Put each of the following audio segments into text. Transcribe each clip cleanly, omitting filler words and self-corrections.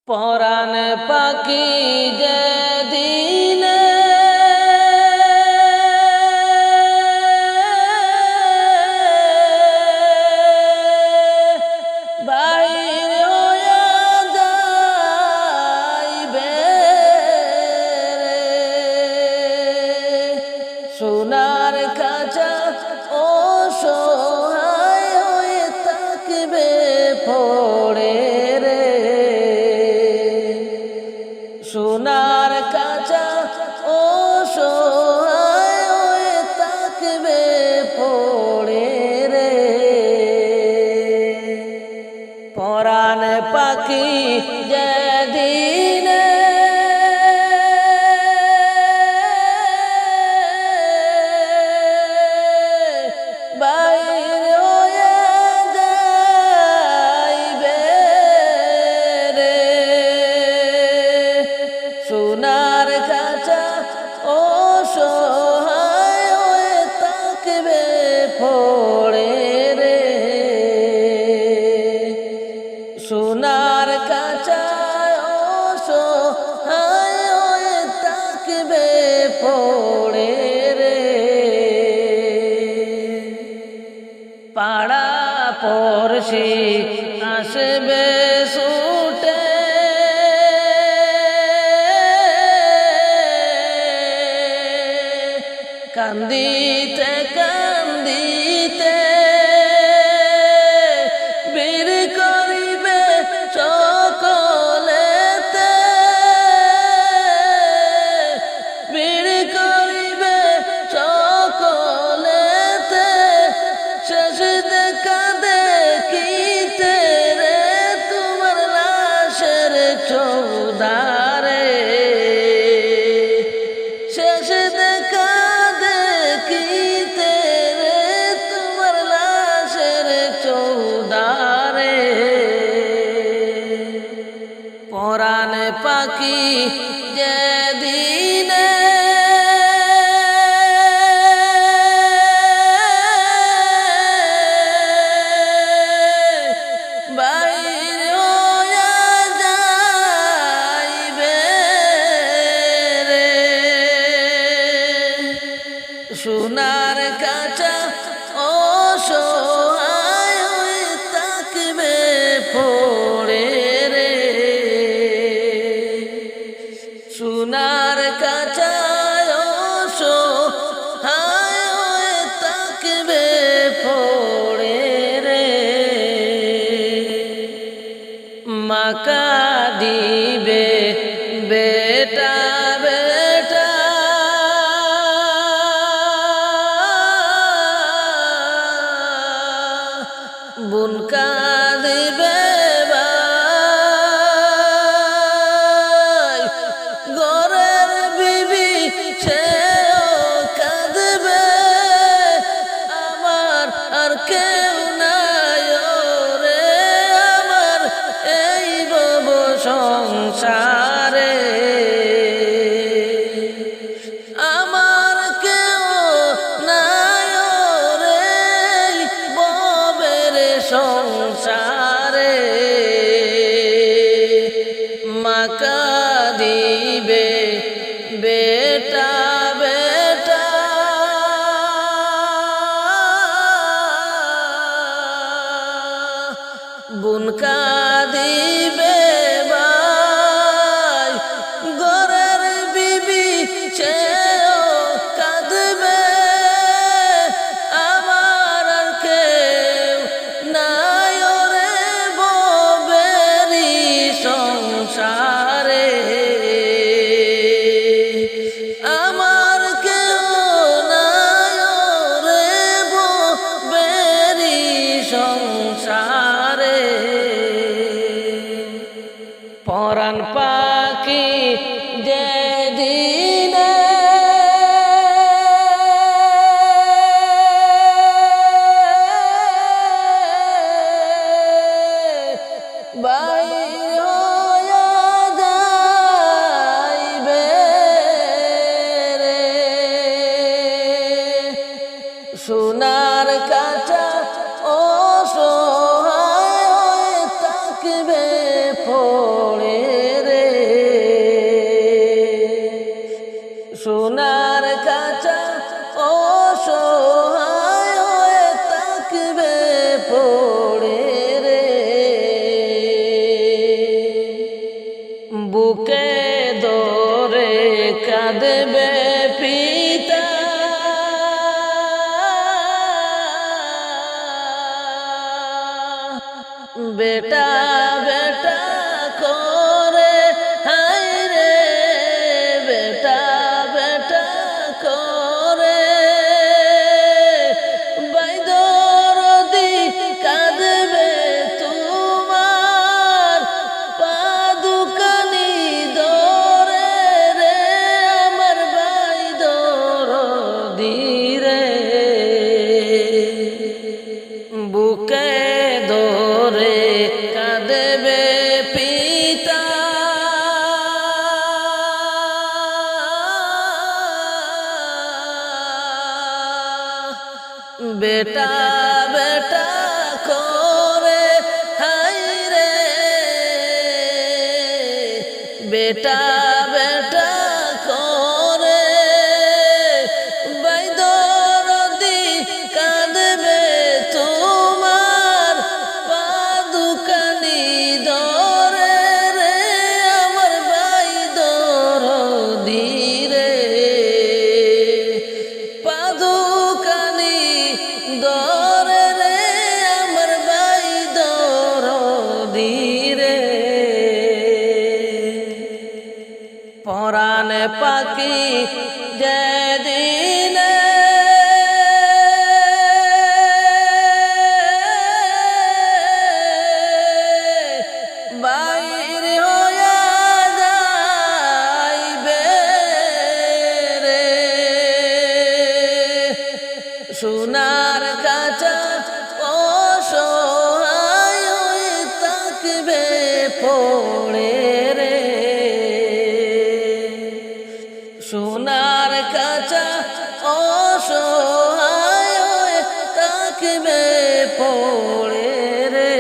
পরাণ পাখি যেদিন বাহির হইয়া যাইবে রে, সোনার খাঁচা অসহায় হয়ে থাকবে পড়ে রে, সোনার খাঁচা অসহায় হয়ে থাকবে পড়ে রে। পরাণ পাখি যেদিন বাহির হইয়া যাইবে রে, সোনার খাঁচা অসহায় হয়ে থাকবে পড়ে রে, সোনার খাঁচা অসহায় হয়ে থাকবে পড়ে রে। পাড়া পড়শি আসবে ছুটে, কান্দিতে কান্দিতে বীর করিবে সকলেতে, বীর করিবে সকলেতে, শেষ দেখা দেখিতে রে তোমার লাশের চৌদারে, শেষ দেখা দেখিতে রে তোমার লাশের চৌদারে। পরাণ পাখি যেদিন বাহির হইয়া যাইবে রে, সোনার খাঁচা অসহায় হয়ে থাকবে পড়ে রে, সোনার খাঁচা অসহায় হয়ে থাকবে পড়ে রে। মা কাঁদিবে বেটা বেটা, বোন কাঁদিবে ভাই, ঘরের বিবি সেও কাঁদবে, আমার আর কেউ নাই রে আমার এই ভব সংসারে, আমার কেউ নাই রে ভবের সংসারে। মা কাঁদিবে বেটা বেটা, বোন কাঁদিবে ভাই, ঘরের বিবি সেও কাঁদবে, আমার আর কেউ নাই রে ভবেরি সংসারে, আমার কেউ নাই রে ভবেরি সংসারে। পরাণ পাখি যেদিন বাহির হইয়া যাইবে রে, সোনার খাঁচা অসহায় হয়ে থাকবে পড়ে কাঁদবে পিতা বেটা বেটা করে হায় রে বেটা বেটা করে বাইদরদি কাঁদবে তোমার পাদুকানি দরে রে আমার বাইদরদি রে বুকে ধরে কাঁদবে পিতা বেটা বেটা করে হায় রে বেটা বেটা করে বাইদরদি কাঁদবে তোমার পাদুকানি দরে রে আমার বাইদরদি রে পাদুকানি দরে রে আমার বাইদরদি রে পরাণ পাখি যেদিন বাইর হইয়া যাইবে রে সোনার কাঁচা অসহায় থাকবে পড়ে রে সোনার কাঁচা অসহায় থাকবে পড়ে রে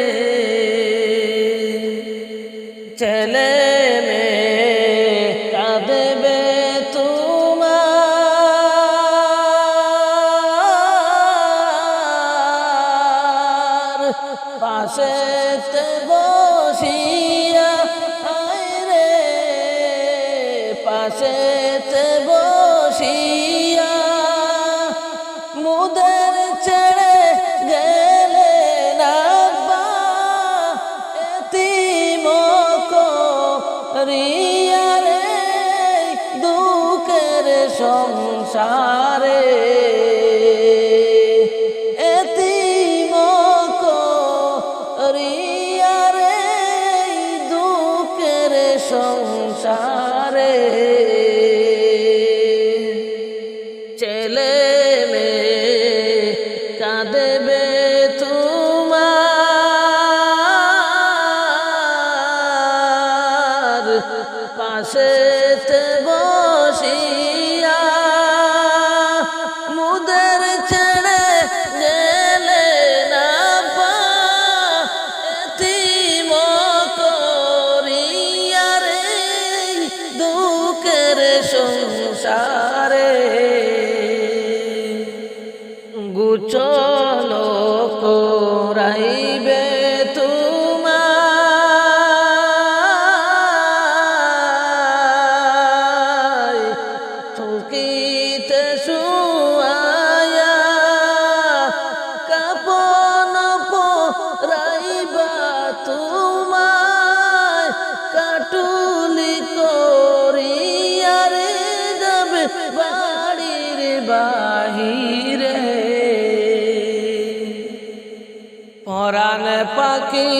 ছেলে মেয়ে কাঁদবে তোমার পাশেতে বসিয়া আয় রে পাশেতে বসিয়া মুদের ছেড়ে গেলে না এতিম করিয়া রে দুঃখের সংসারে এতিম করিয়া রে দুঃখের সংসারে ছেলে মেয়ে কাঁদবে তোমার পাশেতে বসিয়া মুদের ছেড়ে গেলে না এতিম করিয়া রে দুঃখের সংসারে গুচল করাইবে তোমায় চৌকিতে শুয়ায়া কাপন পরাইবা তোমায় কাটুলি করিয়া রে যাবে বাড়ির বাহিরে পরাণ পাখি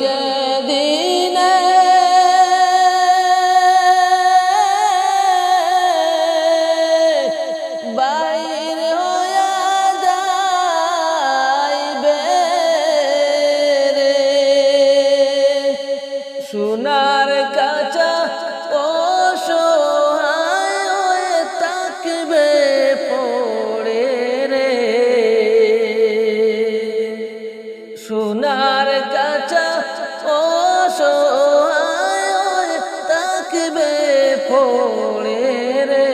যেদিন বাইর হইয়া যাইবে রে সোনার কাঁচা অসহায় থাকবে পড়ে রে সোনার কাঁচা অসহায় থাকবে পড়ে রে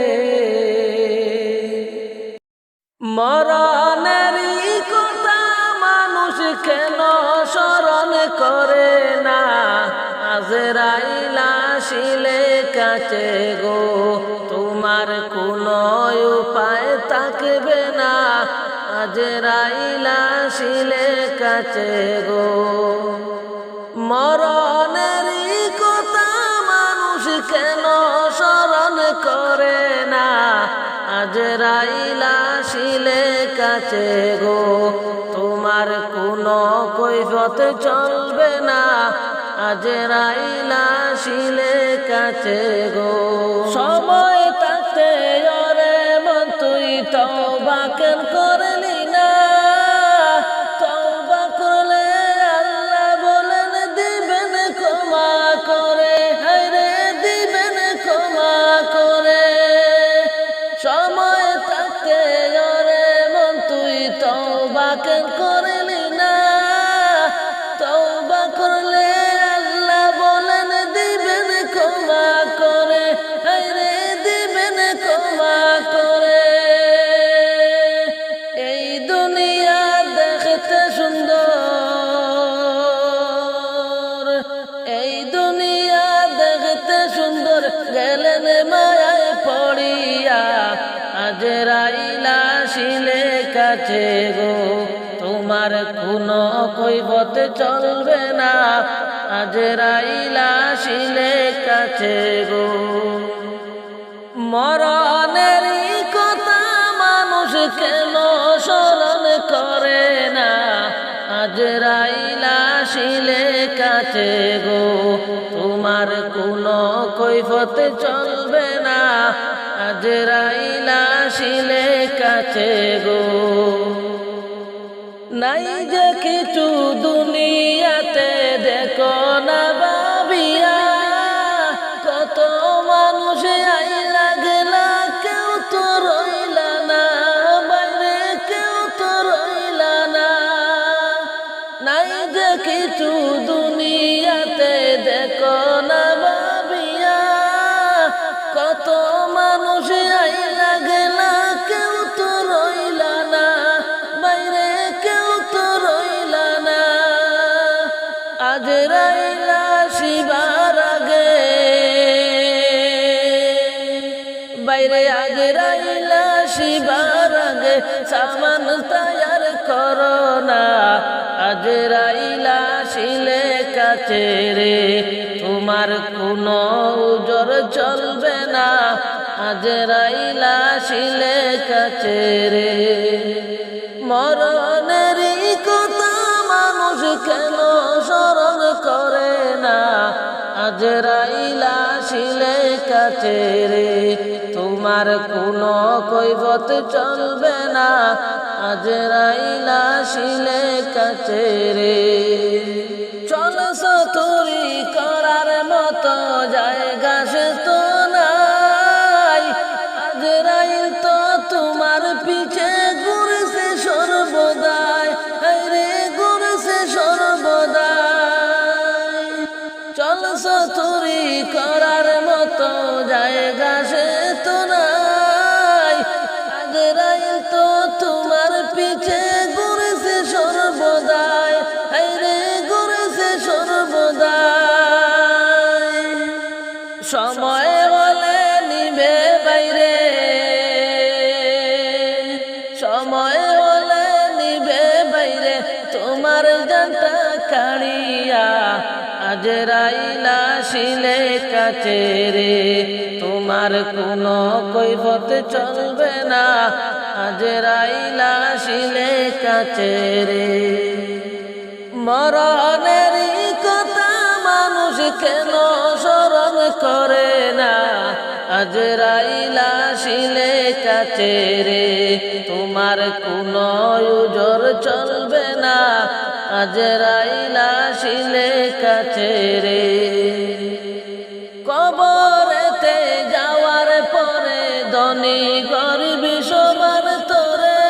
মরণেরই কথা মানুষ কেন স্মরণ করে না আজ আজরাইল আসিলে কাছে গো তোমার কোনো উপায় থাকবে না আজরাইল আসিলে কাছে গো মরণেরই কথা মানুষ কেন স্মরণ করে না আজরাইল আসিলে কাছে গো তোমার কোনো কৈফিয়ত চলবে না আজরাইল আসিলে কাছে গো সময় থাকতে ওরে মন তুই তওবা কেন করলি না তওবা করলে আল্লাহ বলেন দিবেন ক্ষমা করে হায়রে দিবেন ক্ষমা করে সময় থাকতে ওরে মন তুই তওবা কেন করলি না তওবা করলে আল্লাহ বলেন দিবেন ক্ষমা করে হায়রে দিবেন ক্ষমা করে এই দুনিয়া দেখতে সুন্দর এই দুনিয়া দেখতে সুন্দর গেলেন মায়ায় পড়িয়া আজরাইল আসিলে কাছে গো তোমার কোনো কৈফিয়ত চলবে না আজরাইল আসিলে কাছে গো মরণেরই কথা মানুষ কেন স্মরণ করে না আজরাইল আসিলে কাছে গো তোমার কোনো কৈফিয়ত চলবে না আজরাইল আসিলে কাছে গো নাই যে কিছু দুনিয়াতে দেখো না ভাবিয়া কত মানুষ আইলা গেলা কেউ তো রইলা না বাইরে কেউ তো রইলা না নাই যে কিছু দুনিয়াতে দেখো না ভাবিয়া কত মানুষ আইলা গেলা কেউ তো রইলা না বাইরে কেউ তো রইলা না আজরাইল আসিবার আগে বাইরে আজরাইল আসিবার আগে সামান তৈয়ার করো না আজরাইল আসিলে কাছে রে তোমার কোনো উজর চলবে না আজরাইল আসিলে কাছে রে মরণেরই কথা মানুষ কেন স্মরণ করে না আজরাইল আসিলে কাছে রে তোমার কোনো কৈফিয়ত চলবে না আজরাইল আসিলে কাছে রে চলছ তুরি করার মতো জায়গা সে তো নাই আজরাইল তো তোমার পিছে ঘুরছে সর্বদাই হায়রে ঘুরছে সর্বদাই চলছ তুরি করার মতো জায়গা সে তো নাই আজরাইল তো তোমার পিছে ঘুরছে সর্বদাই হায়রে ঘুরছে সর্বদাই সময় হলে নিবে বাইরে সময় হলে নিবে বাইরে তোমার জানটা কাড়িয়া আজরাইল আসিলে কাছে রে তোমার কোনো কৈফিয়ত চলবে না আজরাইল আসিলে কাছে রে মরণেরই কথা মানুষ কেন স্মরণ করে না আজরাইল আসিলে কাছে রে তোমার কোনো উজর চলবে না আজরাইল আসিলে কাছে রে কবরেতে যাওয়ার পরে ধনী গরিব সবার তোরে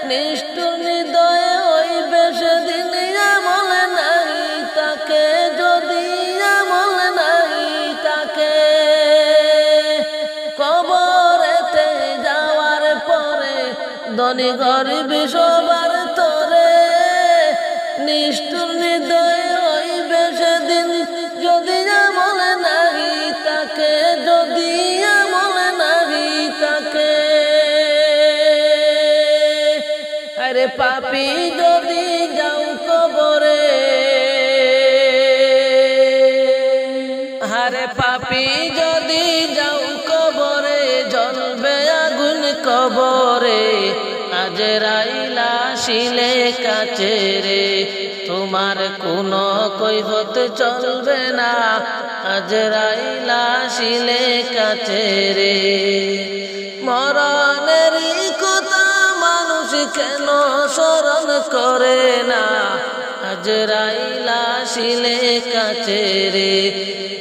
নিষ্ঠুর হৃদয় হইবে সেদিন আমল নাই তাকে যদি আমল নাই তাকে কবরেতে যাওয়ার পরে ধনী গরিব সবার তোরে নিষ্ঠুর হৃদয় হইবে সেদিন থাকে যদি আমল নাহি থাকে, আরে পাপী যদি যাও কবরে, আরে পাপী যদি যাও কবরে, জ্বলবে আগুন কবরে। আজরাইল আসিলে কাছে রে, তোমার কোনো কৈফত চলবে না। আজরাইল আসিলে কাছে রে, মরণেরই কথা মানুষ কেন স্মরণ করে না। আজরাইল আসিলে কাছে রে,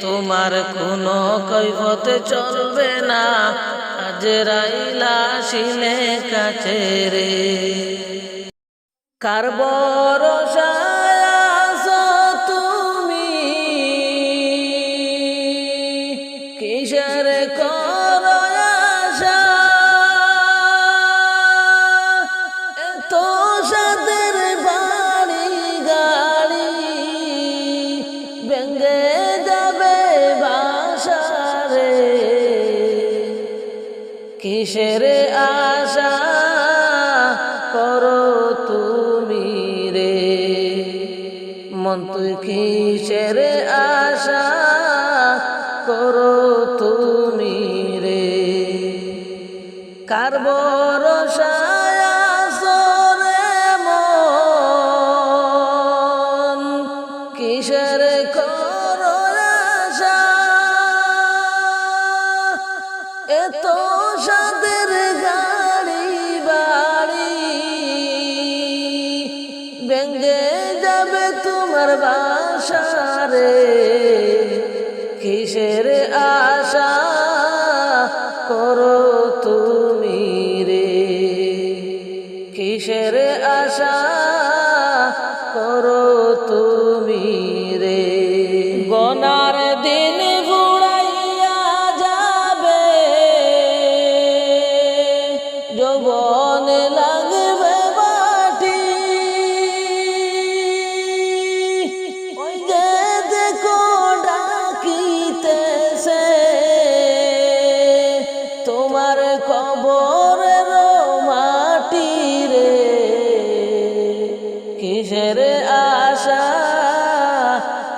তোমার কোনো কৈফত চলবে না। আজরাইল আসিলে কাছে রে, কার ভরসায় আছো তুমি, কিসের করো আশা। এত সাদের বাড়ি গাড়ি ভেঙে যাবে বাসা রে, কিসের আশা করো তুমি রে। মন তুই কিসের আশা করো তুমি রে, কার ভরসায় আছো রে মন, কিসের করো আশা। এত সাদের গাড়ি বাড়ি ভেঙে যাবে তোমার বাসা রে, কিসের আশা করো তুমি রে, কিসের আশা করো তুমি রে। গনার দিন ফুরাইয়া যাবে, যৌবন লাগবে মাটি। ওই যে দেখো ডাকিতেছে তোমার কবরের মাটি রে, কিসের আশা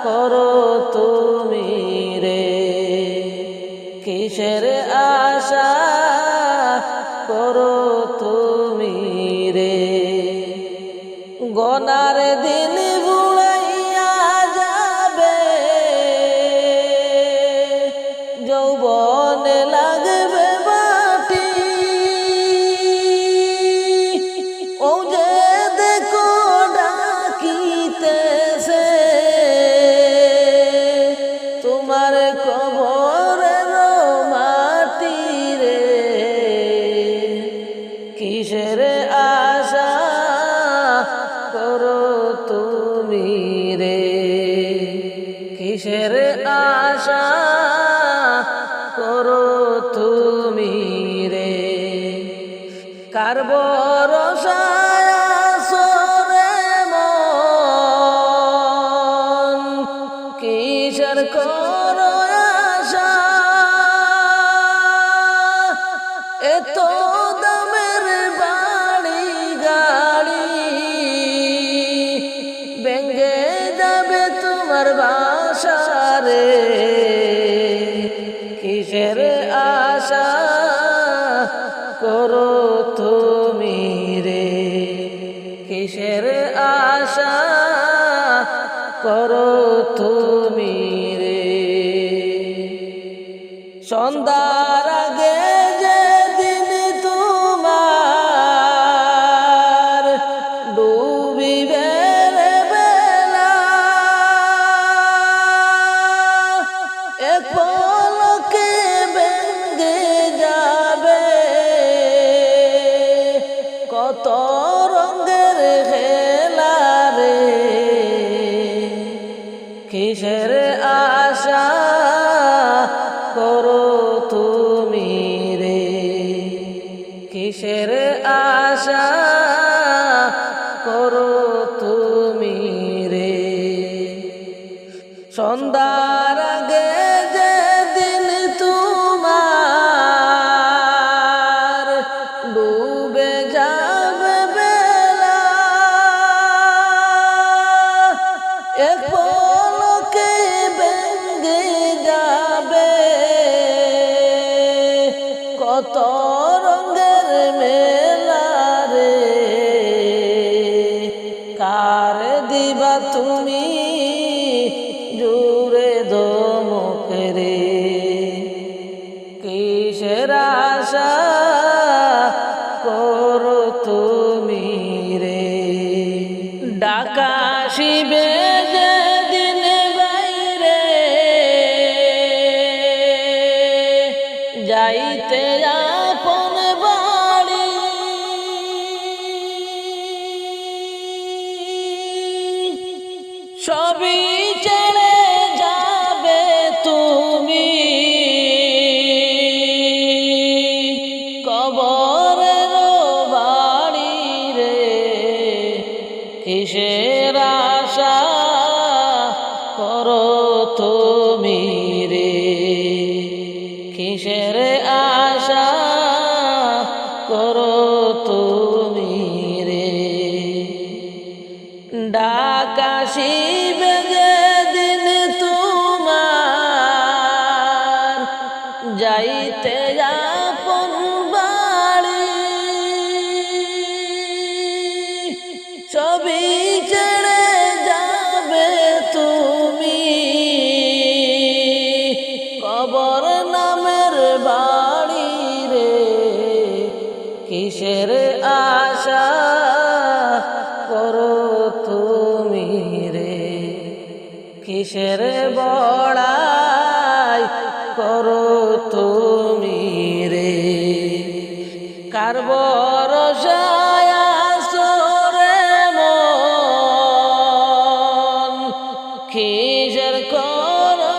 করো তুমি রে, কিসের আশা করো তুমি রে। গনার দিন বুড়াইয়া যাবে, যৌবন লাগবে মাটি। ও যে দেখো ডাকিতেছে তোমার কবরের মাটি রে, কিসের আশা করো তুমি রে, কিসের আশা করো তুমি রে, কার ভরসায় আছো রে মন, কিসের করো আশা। এত দামের বাড়ি গাড়ি ভেঙে যাবে তোমার বাসা রে, কিসের আশা করো তুমি রে, কিসের আশা করো তুমি রে। সন্ধ্যার আগে যেদিন তোমার ডুবিবে বেলা, এক পলকে ভেঙে যাবে কত রঙের খেলা রে, কিসের আশা করো তুমি রে, কিসের আশা করো তুমি রে। সন্ধ্যার আগে যেদিন রে কিসের আশা করো তুমি রে ডাকা শিবে যেদিন বাইরে যাইতে আপন বাড়ি সবই ছেড়ে যাবে তুমি কবরের বাড়ি রে কিসের আশা করো তুমি রে কিসের আশা করো তুমি রে ডাকা শিবে যেদিন তোমার যাইতে আপন বাড়ি সবই ছেড়ে যাবে তুমি কবর নামের বাড়ি রে কিসের আশা করো তুমি রে কিসের বড়াই করো তুমি রে কার ভরসায় আছো রে মন কিসের করো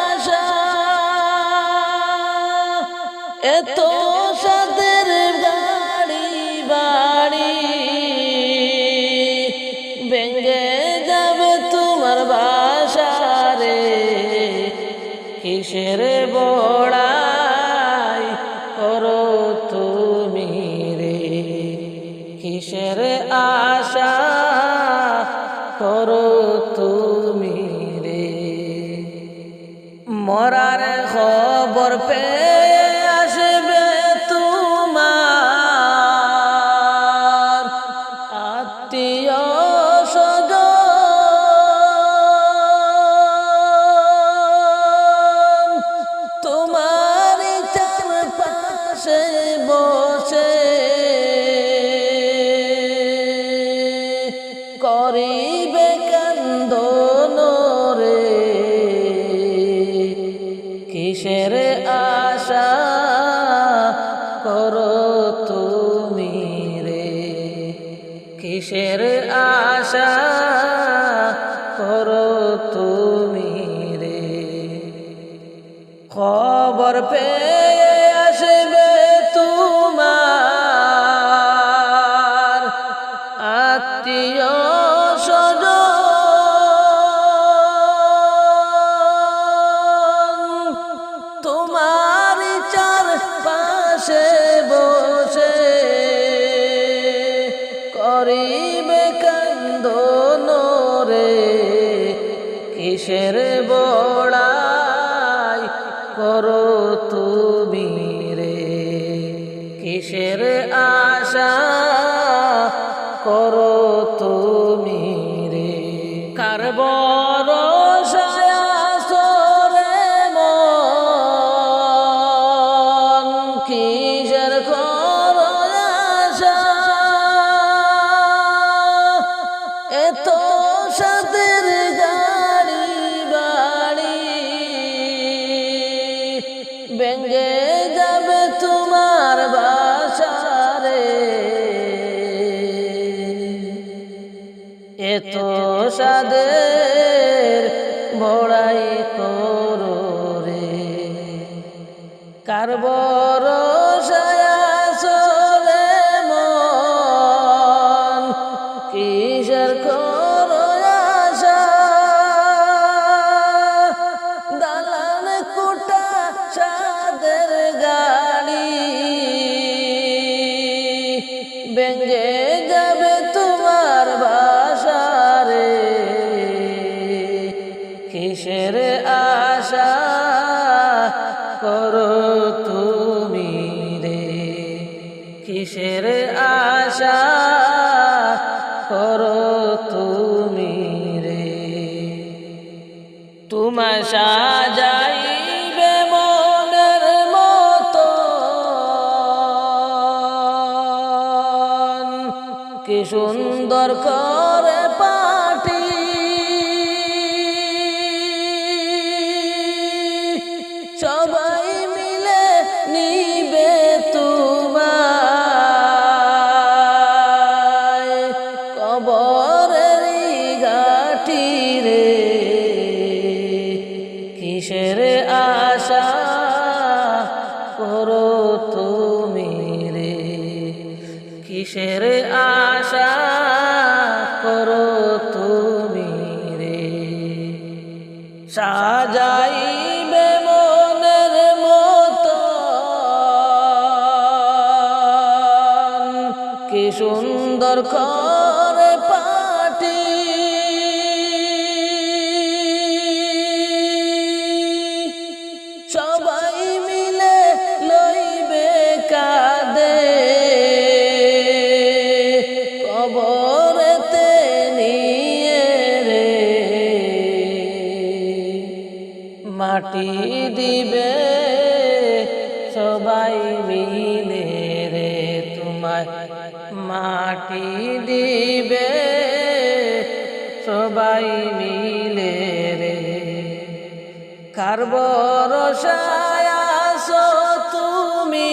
আশা এত সাদের গাড়ি বাড়ি ভেঙে যাবে তোমার বাসা রে কিসের বড়াই করো তুমি রে কিসের আশা করো তুমি রে মরার খবর পেয়ে আসবে তোমার আত্মীয় তোমার চারপাশে বসে করিবে কান্দন রে কিসের আশা করো তুমি রে কিসের আশা করো তুমি রে খবর পেয়ে আসবে তোমার আত্মীয় স্বজন তোমার চারপাশে বসে করিবে কান্দন রে কিসের বড়াই করো তুমি রে কিসের আশা করো তুমি রে কার ভরসায় আছো রে মন কিসের করো আশা এত সাদের গাড়ি বাড়ি ভেঙে যাবে তোমার বাসা রে এত সাদের বড়াই করো রে কার ভরসায় আছো রে মন কিসের করো আশা দালান কোটা সাদের গাড়ি ভেঙে যাবে তোমার বাসা রে কিসের আশা করো তুমি রে কিসের আশা করো তুমি রে তোমায় সাজাই সুন্দর করে পাটি সবাই মিলে নিবে তোমায় কবরের ঘাটি রে কিসের আশা করো তুমি রে কিসের আশা করো তুমি রে সাজাইবে মনের মতো কি সুন্দর করে পাটি সবাই মিলে লইবে কাঁদে কবরেতে নিয়ে রে মাটি দিবে সবাই মিলে রে তোমায় মাটি দিবে সবাই মিলে রে কার ভরসায় আছো তুমি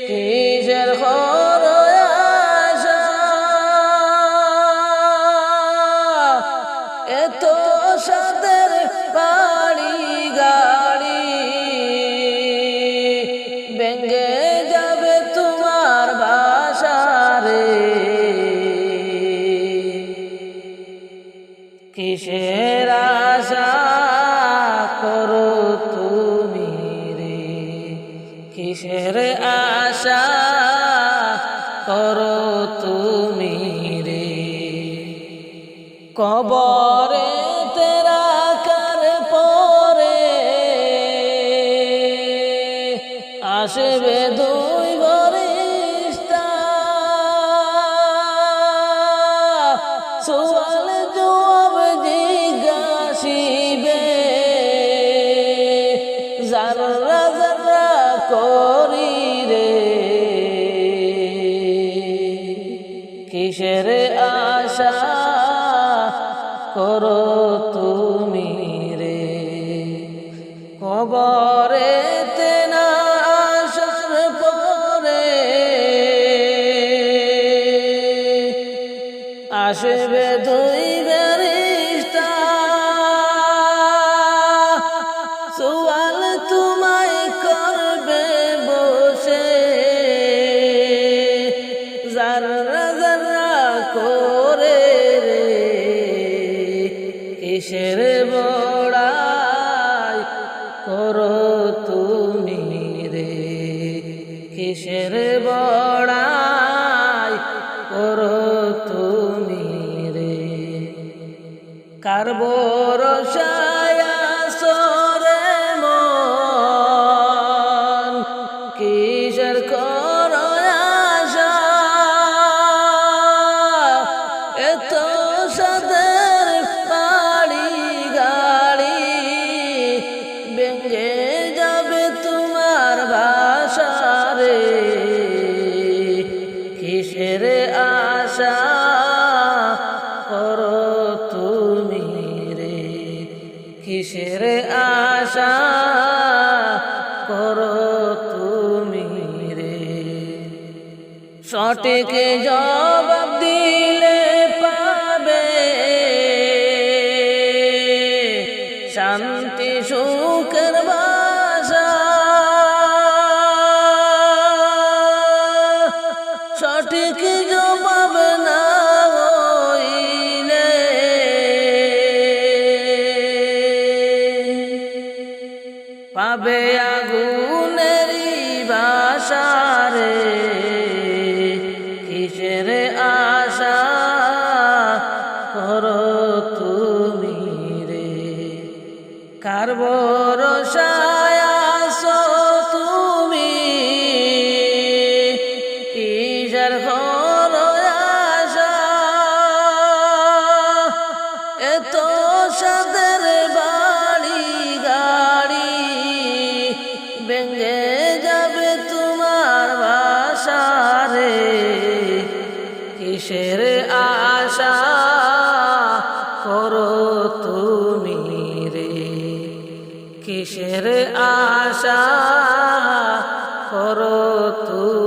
কিসের আশা এত সাদের বাড়ি গাড়ি ভেঙে যাবে তোমার বাসা রে কিসের আশা করো তুমি রে কিসের আশা করো তুমি রে কবরে তেরা কার পরে আসবে দুই ফেরেশতা সুয়াল জবাব জিজ্ঞাসিবে যারা যারা করি রে কিসের আশা করো তুমি রে কবরে তেনা আসার পরে আসবে দুই ফেরেশতা সুয়াল তোমায় করবে বসে যারা যারা করে রে কিসের বড়াই করো তুমি রে কিসের বড়াই করো তুমি রে কার ভরসায় আছো রে মন কিসের করো আশা এত সাদের বাড়ি গাড়ি ভেঙে যাবে তোমার বাসা রে কিসের আশা করো তুমি রে কিসের আশা করো তুমি রে সঠিক জবাব দিলে পাবে শান্তি সুখের বাসা সঠিক জবাব না হইলে পাবে আগুনেরই বাসা রে কিসের আশা করো তুমি রে কার ভরসায় আছো তুমি কিসের আশা এত সাদের বাড়ি গাড়ি ভেঙে যাবে তোমার বাসা কিসের আশা করো তুমি।